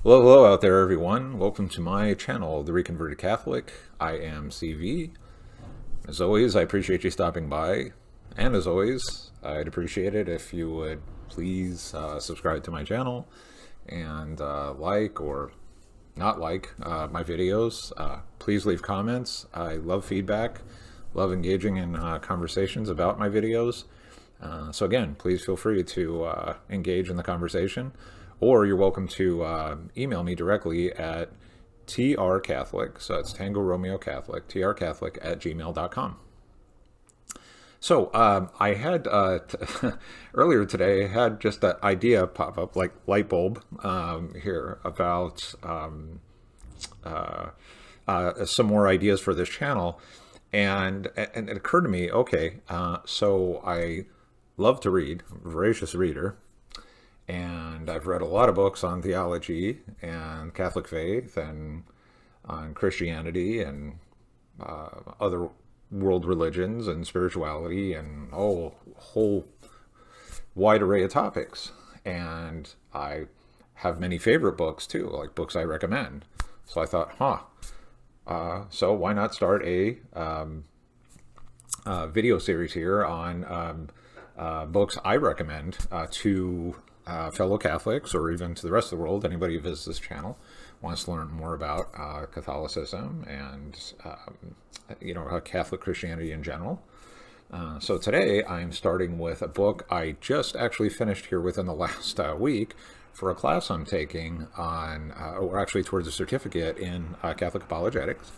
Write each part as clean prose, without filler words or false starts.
Hello, hello out there, everyone. Welcome to my channel, The Reconverted Catholic. I am CV. As always, I appreciate you stopping by. And as always, I'd appreciate it if you would please subscribe to my channel and like or not like my videos. Please leave comments. I love feedback, love engaging in conversations about my videos. So again, please feel free to engage in the conversation, or you're welcome to email me directly at trcatholic, so it's Tango Romeo Catholic, trcatholic@gmail.com. So I had earlier today, I had just that idea pop up, like light bulb here, about some more ideas for this channel. And it occurred to me, okay, so I love to read, I'm a voracious reader, and I've read a lot of books on theology and Catholic faith and on Christianity and other world religions and spirituality and a whole wide array of topics. And I have many favorite books too, like books I recommend. So I thought, so why not start a video series here on books I recommend to fellow Catholics, or even to the rest of the world. Anybody who visits this channel wants to learn more about Catholicism and Catholic Christianity in general. So today I'm starting with a book I just actually finished here within the last week for a class I'm taking on, or actually towards a certificate in Catholic apologetics.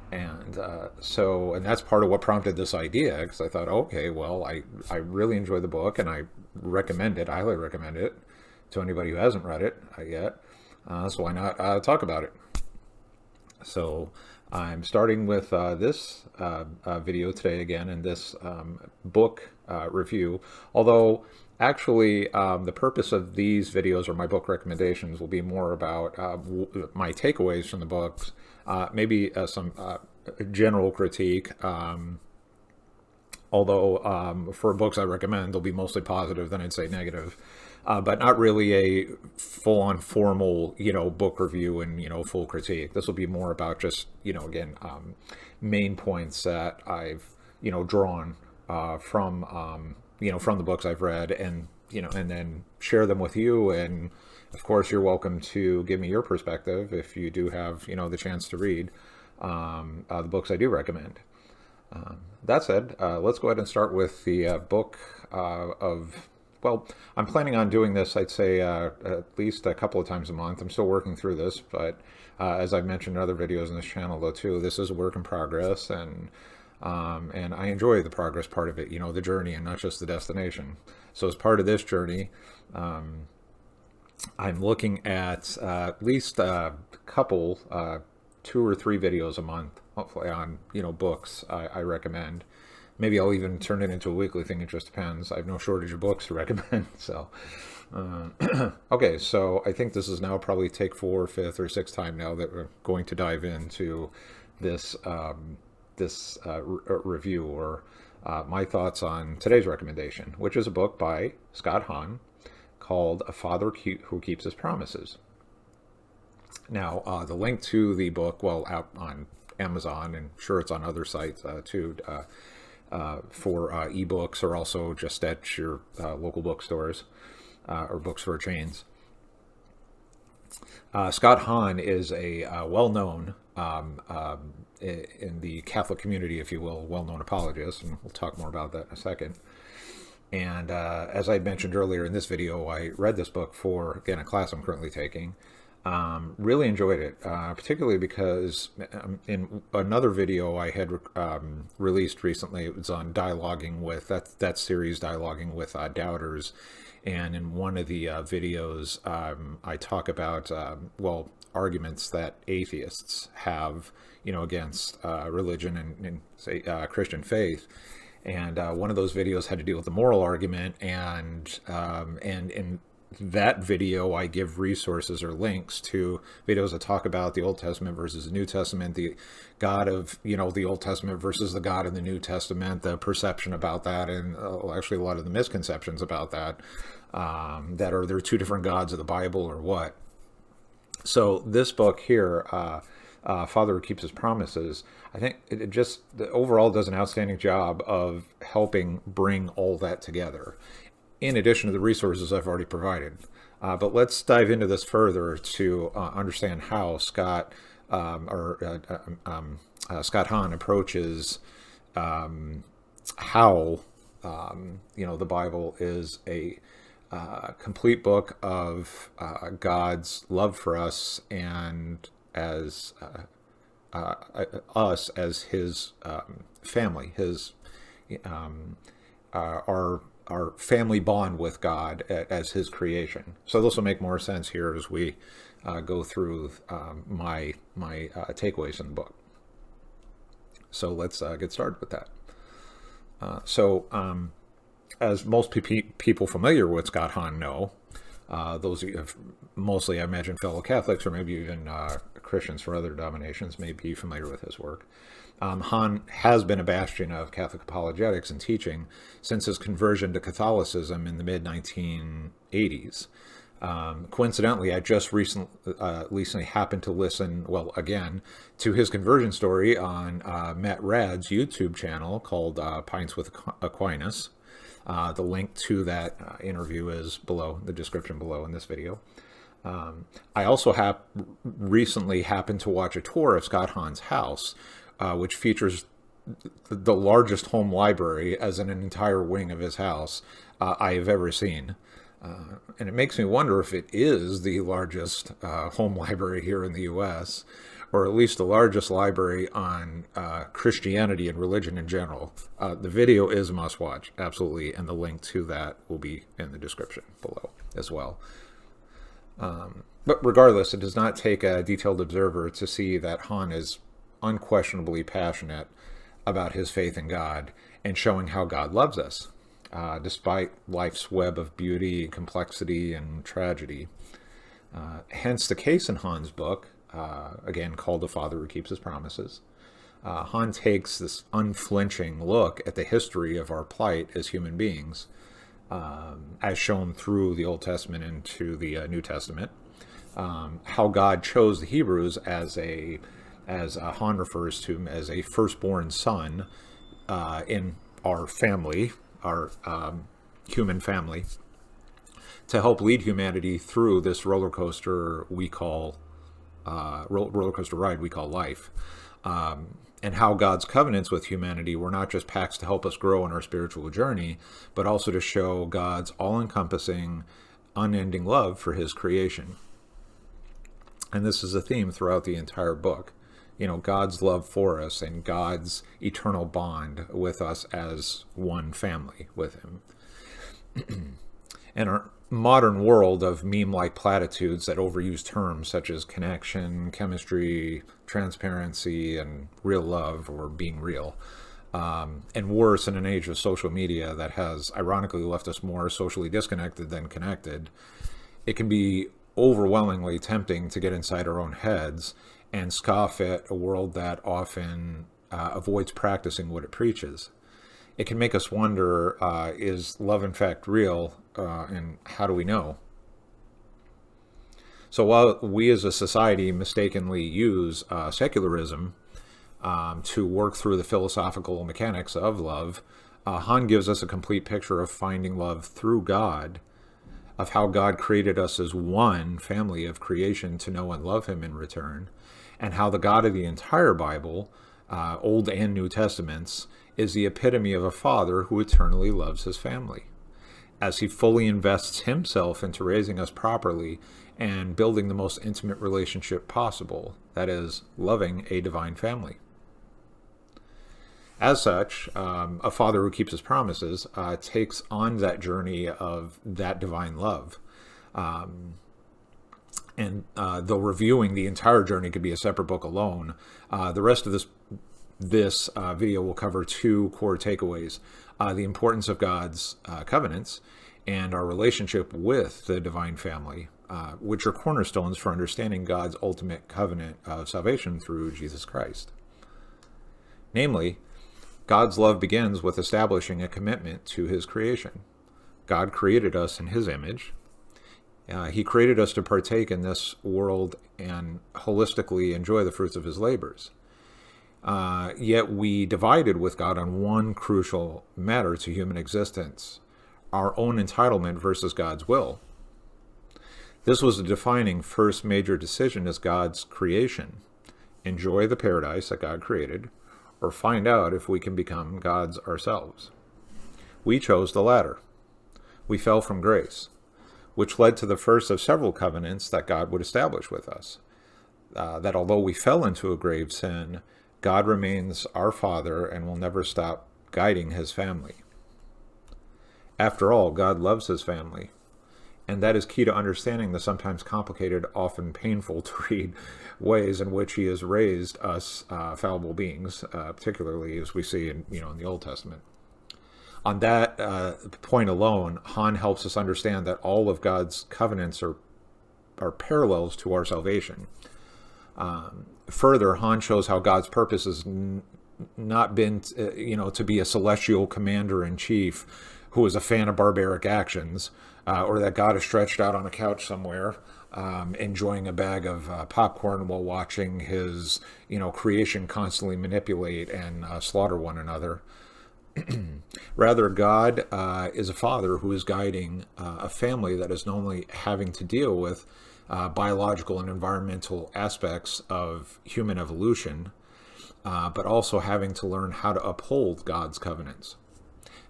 And and that's part of what prompted this idea, because I thought, okay, well, I really enjoy the book, and I recommend it, highly recommend it to anybody who hasn't read it yet. So why not talk about it? So I'm starting with this video today again, in this book review. Although actually the purpose of these videos, or my book recommendations, will be more about my takeaways from the books, maybe some general critique, although for books I recommend, they'll be mostly positive, then I'd say negative, but not really a full-on formal, book review and, full critique. This will be more about just, again, main points that I've, drawn from the books I've read, and, and then share them with you. And of course, you're welcome to give me your perspective if you do have, the chance to read the books I do recommend. That said, let's go ahead and start with the book well, I'm planning on doing this, I'd say, at least a couple of times a month. I'm still working through this, but as I've mentioned in other videos on this channel, though, too, this is a work in progress, and I enjoy the progress part of it, the journey, and not just the destination. So as part of this journey, I'm looking at least a couple, 2 or 3 videos a month, hopefully, on, books I recommend. Maybe I'll even turn it into a weekly thing. It just depends. I have no shortage of books to recommend. So, okay, so I think this is now probably take 4th, 5th, or 6th time now that we're going to dive into this review, or my thoughts on today's recommendation, which is a book by Scott Hahn called A Father Who Keeps His Promises. Now, the link to the book, well, out on Amazon, and sure it's on other sites too, for ebooks, or also just at your local bookstores or bookstore chains. Scott Hahn is a well-known, in the Catholic community, if you will, well-known apologist, and we'll talk more about that in a second. And as I mentioned earlier in this video, I read this book for, again, a class I'm currently taking. Really enjoyed it, particularly because in another video I had released recently, it was on dialoguing with, that series, dialoguing with doubters. And in one of the videos, I talk about, arguments that atheists have, against religion and say, Christian faith. And one of those videos had to deal with the moral argument, and in that video I give resources or links to videos that talk about the Old Testament versus the New Testament, the God of, the Old Testament versus the God in the New Testament, the perception about that, and actually a lot of the misconceptions about that, that are there 2 different gods of the Bible or what. So this book here, Father Who Keeps His Promises, I think it just overall does an outstanding job of helping bring all that together, in addition to the resources I've already provided. But let's dive into this further to understand how Scott Scott Hahn approaches how the Bible is a complete book of God's love for us and as us as His family, His our family bond with God as His creation. So this will make more sense here as we go through my takeaways in the book. So let's get started with that. As most people familiar with Scott Hahn know, those mostly, I imagine, fellow Catholics or maybe even Christians from other denominations may be familiar with his work. Hahn has been a bastion of Catholic apologetics and teaching since his conversion to Catholicism in the mid-1980s. Coincidentally, I just recently happened to listen, again, to his conversion story on Matt Radd's YouTube channel called Pints with Aquinas. The link to that interview is below, the description below in this video. I also recently happened to watch a tour of Scott Hahn's house, which features the largest home library as in an entire wing of his house I have ever seen. And it makes me wonder if it is the largest home library here in the U.S., or at least the largest library on Christianity and religion in general. The video is a must-watch, absolutely, and the link to that will be in the description below as well. But regardless, it does not take a detailed observer to see that Hahn is unquestionably passionate about his faith in God and showing how God loves us, despite life's web of beauty, complexity, and tragedy. Hence the case in Hahn's book, again called The Father Who Keeps His Promises. Hahn takes this unflinching look at the history of our plight as human beings, as shown through the Old Testament into the New Testament. How God chose the Hebrews as Hahn refers to him as a firstborn son in our family, our human family, to help lead humanity through this roller coaster ride we call life, and how God's covenants with humanity were not just pacts to help us grow in our spiritual journey, but also to show God's all-encompassing, unending love for His creation. And this is a theme throughout the entire book. God's love for us and God's eternal bond with us as one family with Him. And our modern world of meme-like platitudes that overuse terms such as connection, chemistry, transparency, and real love, or being real. And worse, in an age of social media that has ironically left us more socially disconnected than connected, it can be overwhelmingly tempting to get inside our own heads and scoff at a world that often avoids practicing what it preaches. It can make us wonder, is love in fact real, and how do we know? So while we as a society mistakenly use secularism to work through the philosophical mechanics of love, Hahn gives us a complete picture of finding love through God, of how God created us as one family of creation to know and love Him in return, and how the God of the entire Bible, Old and New Testaments, is the epitome of a father who eternally loves his family, as He fully invests Himself into raising us properly and building the most intimate relationship possible, that is, loving a divine family. As such, a father who keeps his promises takes on that journey of that divine love. And though reviewing the entire journey could be a separate book alone, the rest of this video will cover two core takeaways: the importance of God's covenants and our relationship with the divine family, which are cornerstones for understanding God's ultimate covenant of salvation through Jesus Christ. Namely, God's love begins with establishing a commitment to His creation. God created us in His image. He created us to partake in this world and holistically enjoy the fruits of his labors. Yet we divided with God on one crucial matter to human existence: our own entitlement versus God's will. This was the defining first major decision as God's creation: enjoy the paradise that God created, or find out if we can become gods ourselves. We chose the latter. We fell from grace, which led to the first of several covenants that God would establish with us. That although we fell into a grave sin, God remains our Father and will never stop guiding his family. After all, God loves his family, and that is key to understanding the sometimes complicated, often painful to read ways in which he has raised us fallible beings, particularly as we see in the Old Testament. On that point alone, Hahn helps us understand that all of God's covenants are parallels to our salvation. Further, Hahn shows how God's purpose has not been, to be a celestial commander-in-chief who is a fan of barbaric actions, or that God is stretched out on a couch somewhere, enjoying a bag of popcorn while watching his, creation constantly manipulate and slaughter one another. Rather, God is a father who is guiding a family that is not only having to deal with biological and environmental aspects of human evolution, but also having to learn how to uphold God's covenants.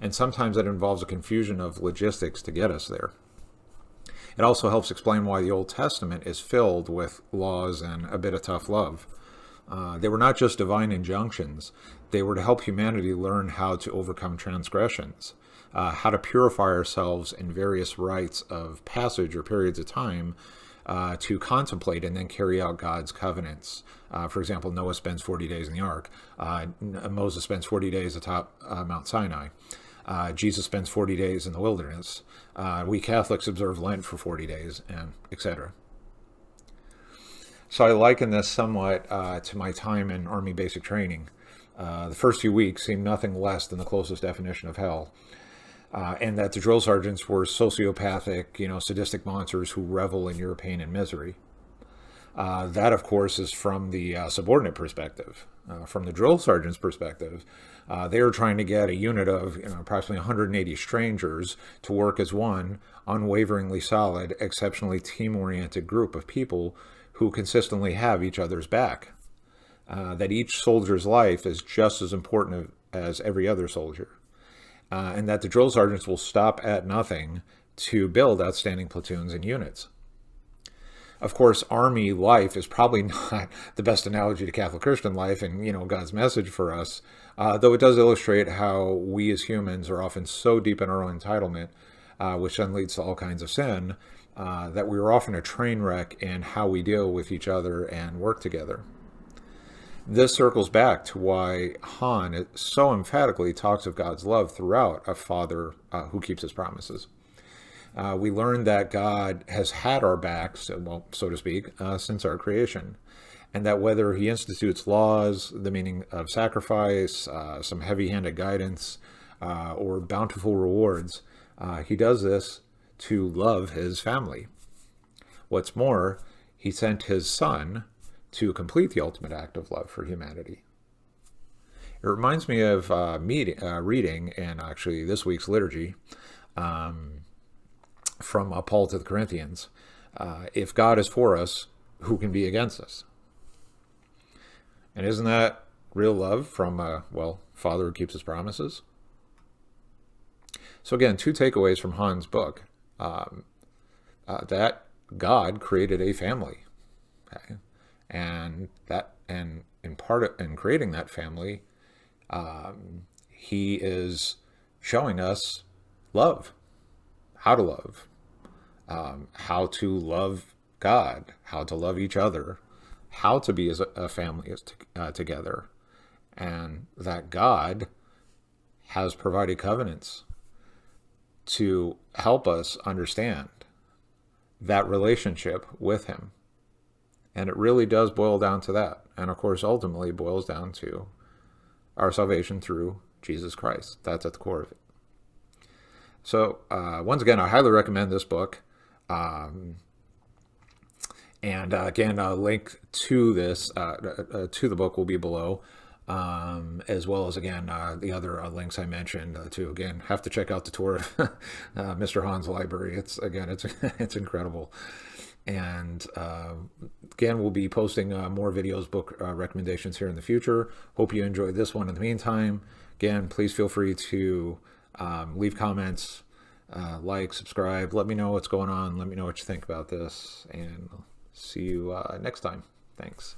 And sometimes that involves a confusion of logistics to get us there. It also helps explain why the Old Testament is filled with laws and a bit of tough love. They were not just divine injunctions. They were to help humanity learn how to overcome transgressions, how to purify ourselves in various rites of passage or periods of time, to contemplate and then carry out God's covenants. For example, Noah spends 40 days in the ark. Moses spends 40 days atop Mount Sinai. Jesus spends 40 days in the wilderness. We Catholics observe Lent for 40 days, and etc. So I liken this somewhat to my time in Army basic training. The first few weeks seemed nothing less than the closest definition of hell. And that the drill sergeants were sociopathic, sadistic monsters who revel in your pain and misery. That, of course, is from the subordinate perspective. From the drill sergeant's perspective, they are trying to get a unit of approximately 180 strangers to work as one unwaveringly solid, exceptionally team-oriented group of people who consistently have each other's back. That each soldier's life is just as important as every other soldier. And that the drill sergeants will stop at nothing to build outstanding platoons and units. Of course, Army life is probably not the best analogy to Catholic Christian life and, God's message for us, though it does illustrate how we as humans are often so deep in our own entitlement, which then leads to all kinds of sin, that we are often a train wreck in how we deal with each other and work together. This circles back to why Hahn so emphatically talks of God's love throughout a father who keeps his promises. We learn that God has had our backs, well, so to speak, since our creation, and that whether he institutes laws, the meaning of sacrifice, some heavy-handed guidance, or bountiful rewards, he does this to love his family. What's more, he sent his son to complete the ultimate act of love for humanity. It reminds me of reading in actually this week's liturgy from Paul to the Corinthians. If God is for us, who can be against us? And isn't that real love from a, father who keeps his promises? So again, two takeaways from Hahn's book. That God created a family. Okay? And in creating that family, he is showing us love, how to love, how to love God, how to love each other, how to be as a family together, and that God has provided covenants to help us understand that relationship with him. And it really does boil down to that. And of course, ultimately boils down to our salvation through Jesus Christ. That's at the core of it. So once again, I highly recommend this book. And again, a link to this, to the book will be below, as well as, again, the other links I mentioned, too. Again, have to check out the tour of Mr. Hahn's library. It's, again, it's incredible. And again, we'll be posting more videos, book recommendations here in the future. Hope you enjoyed this one. In the meantime, again, please feel free to leave comments, like, subscribe. Let me know what's going on. Let me know what you think about this. And see you next time. Thanks.